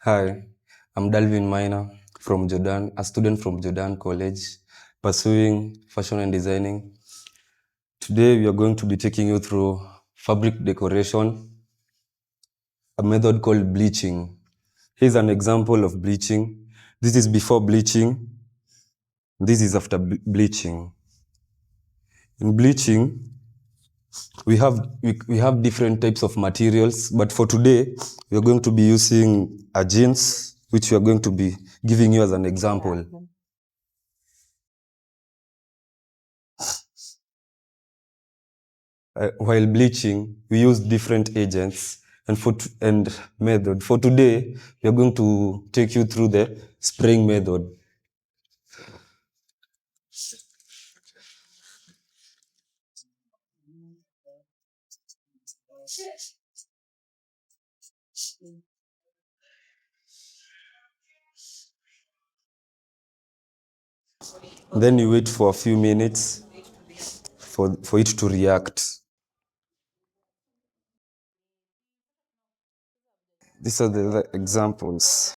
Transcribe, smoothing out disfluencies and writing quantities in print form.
Hi, I'm Dalvin Minor from Jodan, a student from Jodan College, pursuing fashion and designing. Today we are going to be taking you through fabric decoration, a method called bleaching. Here's an example of bleaching. This is before bleaching. This is after bleaching. In bleaching, we have different types of materials, but for today, we are going to be using a jeans, which we are going to be giving you as an example. While bleaching, we use different agents and method. For today, we are going to take you through the spraying method. Then you wait for a few minutes for it to react. These are the examples.